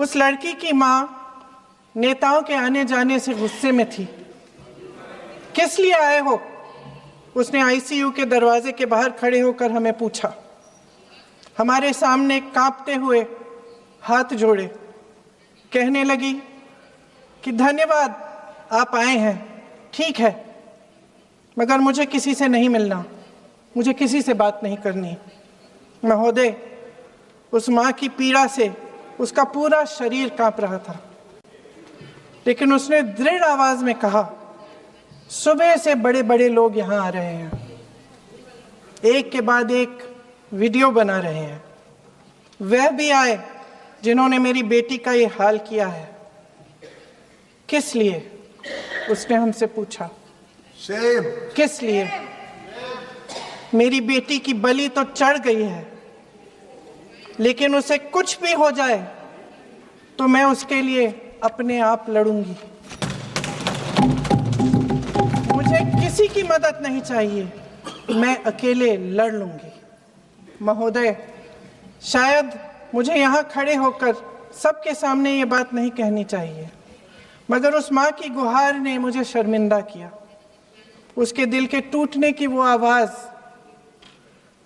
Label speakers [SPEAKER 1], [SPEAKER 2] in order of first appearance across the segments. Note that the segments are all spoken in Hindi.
[SPEAKER 1] उस लड़की की मां नेताओं के आने जाने से गुस्से में थी। किस लिए आए हो? उसने आईसीयू के दरवाजे के बाहर खड़े होकर हमें पूछा। हमारे सामने कांपते हुए हाथ जोड़े कहने लगी कि धन्यवाद, आप आए हैं, ठीक है, मगर मुझे किसी से नहीं मिलना, मुझे किसी से बात नहीं करनी। महोदय, उस मां की पीड़ा से उसका पूरा शरीर कांप रहा था, लेकिन उसने दृढ़ आवाज में कहा, सुबह से बड़े बड़े लोग यहां आ रहे हैं, एक के बाद एक वीडियो बना रहे हैं। वह भी आए जिन्होंने मेरी बेटी का ये हाल किया है। किस लिए? उसने हमसे पूछा। किस लिए? मेरी बेटी की बलि तो चढ़ गई है, लेकिन उसे कुछ भी हो जाए तो मैं उसके लिए अपने आप लड़ूंगी। मुझे किसी की मदद नहीं चाहिए, मैं अकेले लड़ लूंगी। महोदय, शायद मुझे यहाँ खड़े होकर सबके सामने ये बात नहीं कहनी चाहिए, मगर उस माँ की गुहार ने मुझे शर्मिंदा किया। उसके दिल के टूटने की वो आवाज़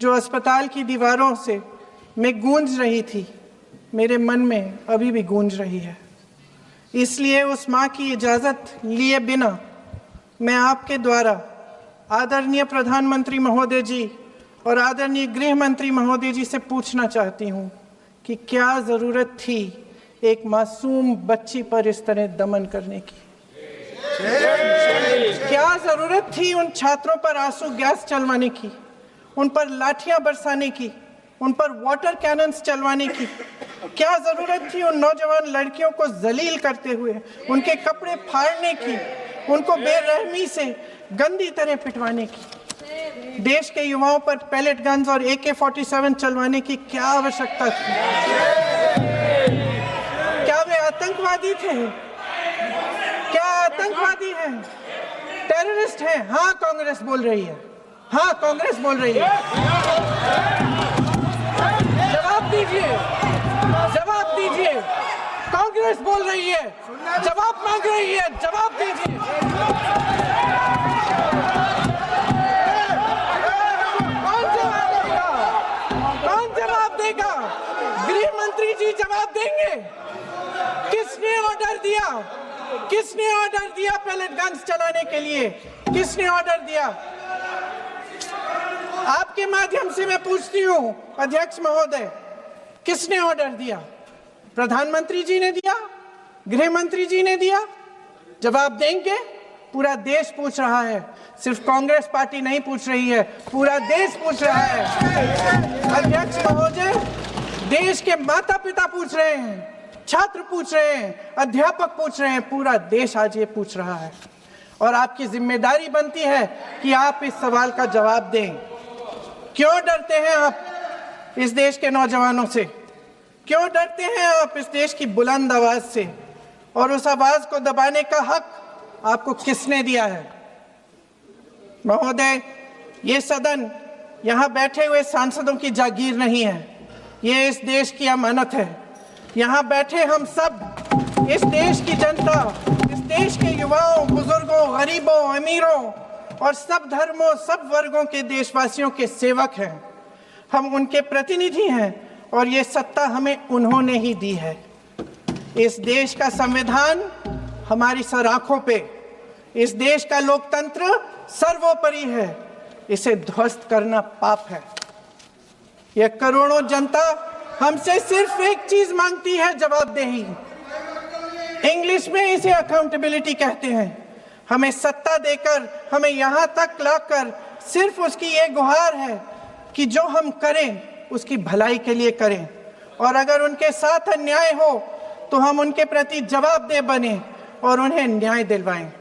[SPEAKER 1] जो अस्पताल की दीवारों से में गूंज रही थी, मेरे मन में अभी भी गूंज रही है। इसलिए उस माँ की इजाज़त लिए बिना मैं आपके द्वारा आदरणीय प्रधानमंत्री महोदय जी और आदरणीय गृह मंत्री महोदय जी से पूछना चाहती हूँ कि क्या ज़रूरत थी एक मासूम बच्ची पर इस तरह दमन करने की? क्या ज़रूरत थी उन छात्रों पर आंसू गैस चलवाने की, उन पर लाठियां बरसाने की, उन पर वाटर कैनन्स चलवाने की? क्या ज़रूरत थी उन नौजवान लड़कियों को जलील करते हुए उनके कपड़े फाड़ने की, उनको बेरहमी से गंदी तरह पिटवाने की? देश के युवाओं पर पैलेट गन्स और AK-47 चलवाने की क्या आवश्यकता थी? क्या वे आतंकवादी थे? क्या आतंकवादी हैं? टेररिस्ट हैं? हाँ, कांग्रेस बोल रही है। हाँ, कांग्रेस बोल रही है। जवाब दीजिए, जवाब दीजिए। कांग्रेस बोल रही है, जवाब मांग रही है, जवाब दीजिए। गृह मंत्री जी जवाब देंगे। किसने ऑर्डर दिया? किसने ऑर्डर दिया पैलेट गन्स चलाने के लिए? किसने ऑर्डर दिया? आपके माध्यम से मैं पूछती हूं अध्यक्ष महोदय, किसने ऑर्डर दिया? प्रधानमंत्री जी ने दिया? गृह मंत्री जी ने दिया? जवाब देंगे? पूरा देश पूछ रहा है, सिर्फ कांग्रेस पार्टी नहीं पूछ रही है, पूरा देश पूछ रहा है। अध्यक्ष महोदय, देश के माता पिता पूछ रहे हैं, छात्र पूछ रहे हैं, अध्यापक पूछ रहे हैं, पूरा देश आज ये पूछ रहा है। और आपकी जिम्मेदारी बनती है कि आप इस सवाल का जवाब दें। क्यों डरते हैं आप इस देश के नौजवानों से? क्यों डरते हैं आप इस देश की बुलंद आवाज से? और उस आवाज को दबाने का हक आपको किसने दिया है? महोदय, ये सदन यहाँ बैठे हुए सांसदों की जागीर नहीं है, ये इस देश की अमानत है। यहाँ बैठे हम सब इस देश की जनता, इस देश के युवाओं, बुजुर्गों, गरीबों, अमीरों और सब धर्मों, सब वर्गों के देशवासियों के सेवक हैं। हम उनके प्रतिनिधि हैं और ये सत्ता हमें उन्होंने ही दी है। इस देश का संविधान हमारी सर आंखों पे, इस देश का लोकतंत्र सर्वोपरि है, इसे ध्वस्त करना पाप है। यह करोड़ों जनता हमसे सिर्फ एक चीज मांगती है, जवाबदेही। इंग्लिश में इसे अकाउंटेबिलिटी कहते हैं। हमें सत्ता देकर, हमें यहाँ तक लाकर सिर्फ उसकी ये गुहार है कि जो हम करें उसकी भलाई के लिए करें, और अगर उनके साथ अन्याय हो तो हम उनके प्रति जवाबदेह बने और उन्हें न्याय दिलवाएं।